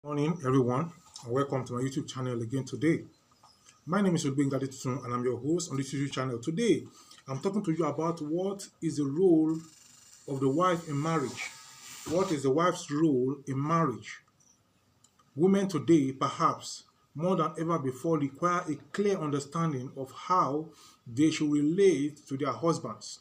Morning, everyone, and welcome to my YouTube channel again today. My name is Obeng Gaditun, and I'm your host on this YouTube channel. Today, I'm talking to you about what is the role of the wife in marriage. What is the wife's role in marriage? Women today, perhaps more than ever before, require a clear understanding of how they should relate to their husbands.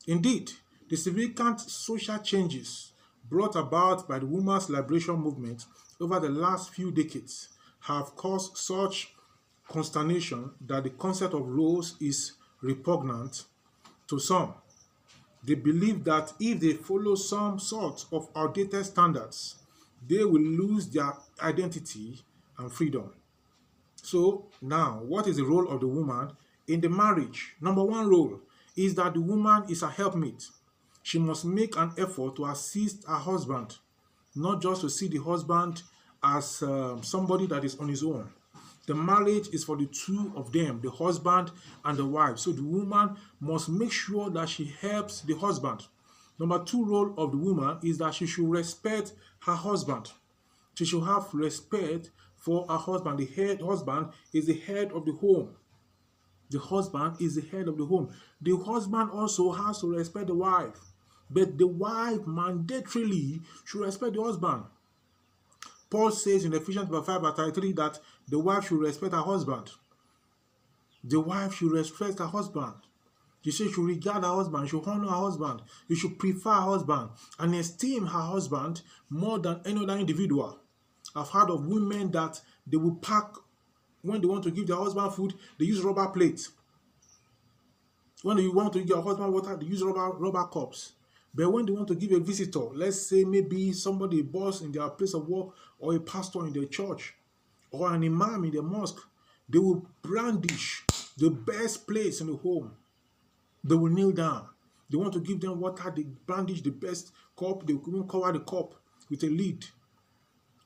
Indeed, the significant social changes brought about by the women's liberation movement over the last few decades have caused such consternation that the concept of roles is repugnant to some. They believe that if they follow some sort of outdated standards, they will lose their identity and freedom. So now, what is the role of the woman in the marriage? Number one role is that the woman is a helpmate. She must make an effort to assist her husband, not just to see the husband as somebody that is on his own. The marriage is for the two of them, the husband and the wife. So the woman must make sure that she helps the husband. Number two role of the woman is that she should respect her husband. She should have respect for her husband. The head husband is the head of the home. The husband is the head of the home. The husband also has to respect the wife. But the wife mandatorily should respect the husband. Paul says in Ephesians 5:33 that the wife should respect her husband. The wife should respect her husband. She says she should regard her husband, she should honor her husband, she should prefer her husband and esteem her husband more than any other individual. I've heard of women that they will pack, when they want to give their husband food, they use rubber plates. When they want to give their husband water, they use rubber cups. But when they want to give a visitor, let's say maybe somebody, a boss in their place of work, or a pastor in their church, or an imam in their mosque, they will brandish the best place in the home. They will kneel down. They want to give them water, they brandish the best cup, they will cover the cup with a lid.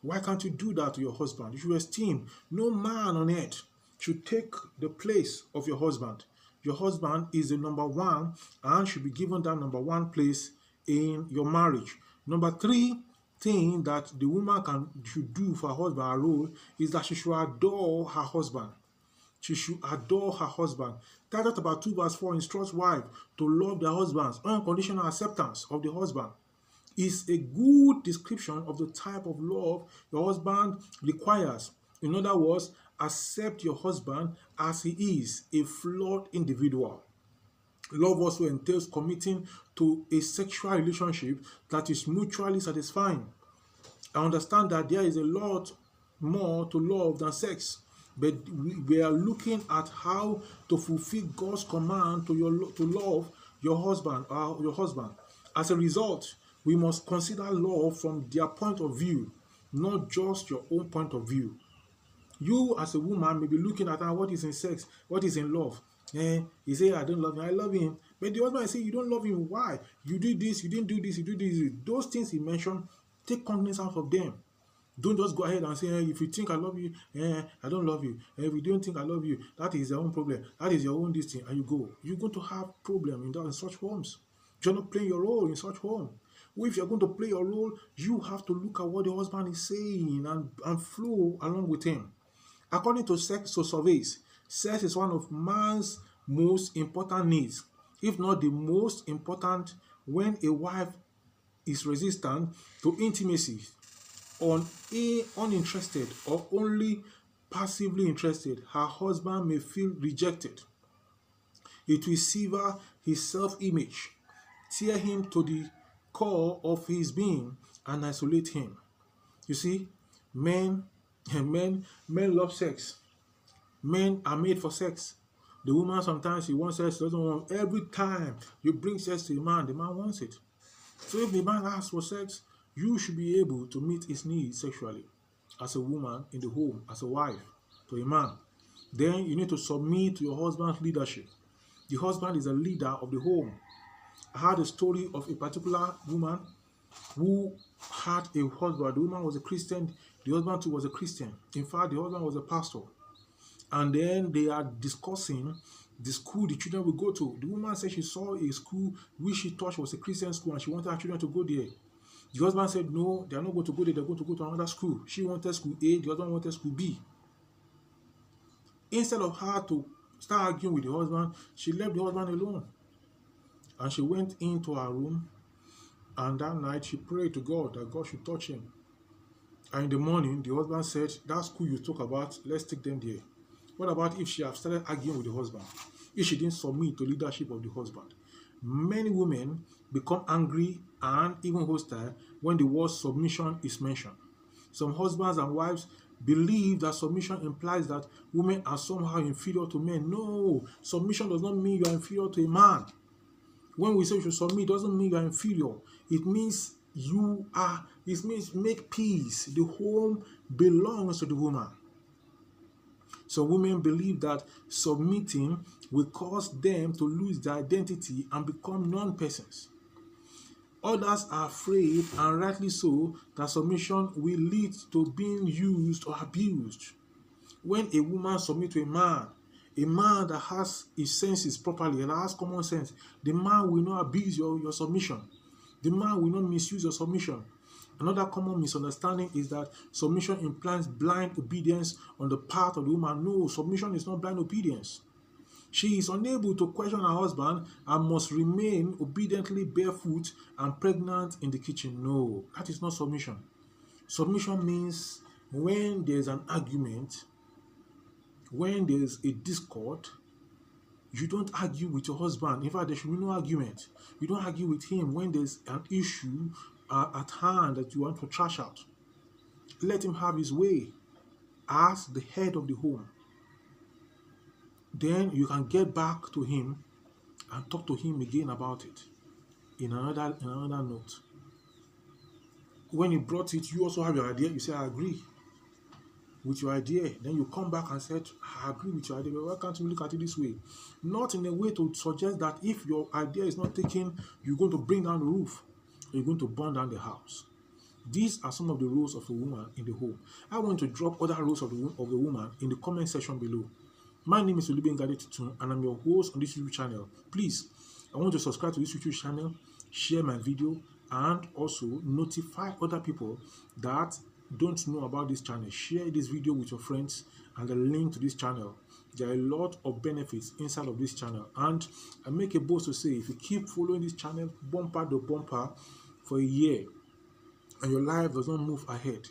Why can't you do that to your husband? You should esteem. No man on earth should take the place of your husband. Your husband is the number one and should be given that number one place in your marriage. Number three thing that the woman should do for her husband, her role, is that she should adore her husband. She should adore her husband. Titus chapter 2 verse 4 instructs wives to love their husbands. Unconditional acceptance of the husband is a good description of the type of love your husband requires. In other words, accept your husband as he is, a flawed individual. Love also entails committing to a sexual relationship that is mutually satisfying. I understand that there is a lot more to love than sex, but we are looking at how to fulfill God's command to love your husband or your husband. As a result, we must consider love from their point of view, not just your own point of view. You as a woman may be looking at what is in sex, what is in love. You say, I don't love him, I love him. But the husband say, you don't love him. Why? You did this, you didn't do this, you do this. Those things he mentioned, take cognizance of them. Don't just go ahead and say, if you think I love you, I don't love you. If you don't think I love you, that is your own problem. That is your own this thing. And you go. You're going to have problem in such homes. You're not playing your role in such home. Well, if you're going to play your role, you have to look at what the husband is saying and flow along with him. According to sex surveys, sex is one of man's most important needs, if not the most important. When a wife is resistant to intimacy, uninterested or only passively interested, her husband may feel rejected. It will sever his self-image, tear him to the core of his being, and isolate him. You see, men love sex. Men are made for sex. The woman sometimes she wants sex, doesn't want. Every time you bring sex to the man wants it. So if the man asks for sex, you should be able to meet his needs sexually as a woman in the home, as a wife to a man. Then you need to submit to your husband's leadership. The husband is a leader of the home. I heard a story of a particular woman who had a husband. The woman was a Christian, the husband too was a Christian. In fact, the husband was a pastor. And then they are discussing the school the children will go to. The woman said she saw a school which she thought was a Christian school and she wanted her children to go there. The husband said, no, they are not going to go there, they're going to go to another school. She wanted school A, the other one wanted school B. Instead of her to start arguing with the husband, she left the husband alone. And she went into her room, and that night she prayed to God that God should touch him. And in the morning, the husband said, that school you talk about, let's take them there. What about if she have started arguing with the husband? If she didn't submit to leadership of the husband? Many women become angry and even hostile when the word submission is mentioned. Some husbands and wives believe that submission implies that women are somehow inferior to men. No, submission does not mean you are inferior to a man. When we say you should submit, it doesn't mean you are inferior. It means it means make peace. The home belongs to the woman. So women believe that submitting will cause them to lose their identity and become non-persons. Others are afraid, and rightly so, that submission will lead to being used or abused. When a woman submits to a man that has his senses properly, that has common sense, the man will not abuse your submission. The man will not misuse your submission. Another common misunderstanding is that submission implies blind obedience on the part of the woman. No, submission is not blind obedience. She is unable to question her husband and must remain obediently barefoot and pregnant in the kitchen. No, that is not submission. Submission means when there is an argument, when there is a discord, you don't argue with your husband. In fact, there should be no argument. You don't argue with him when there's an issue at hand that you want to trash out. Let him have his way as the head of the home. Then you can get back to him and talk to him again about it in another note. When he brought it, you also have your idea. You say, I agree with your idea. Then you come back and say, I agree with your idea, but why can't you look at it this way? Not in a way to suggest that if your idea is not taken, you're going to bring down the roof, or you're going to burn down the house. These are some of the roles of a woman in the home. I want to drop other roles of the woman in the comment section below. My name is Olubengade Tutun, and I'm your host on this YouTube channel. Please, I want to subscribe to this YouTube channel, share my video, and also notify other people that don't know about this channel. Share this video with your friends and the link to this channel. There are a lot of benefits inside of this channel, and I make a boast to say, if you keep following this channel bumper to bumper for a year and your life does not move ahead,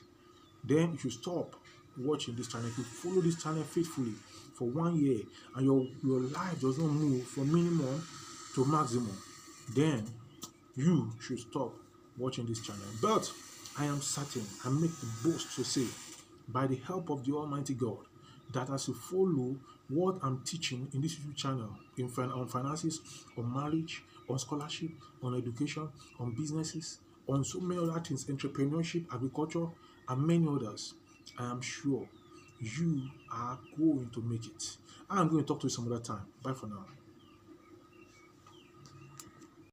then you should stop watching this channel. If you follow this channel faithfully for 1 year and your life does not move from minimum to maximum, then you should stop watching this channel. But I am certain, I make the boast to say, by the help of the Almighty God, that as you follow what I'm teaching in this YouTube channel on finances, on marriage, on scholarship, on education, on businesses, on so many other things, entrepreneurship, agriculture, and many others, I am sure you are going to make it. I'm going to talk to you some other time. Bye for now.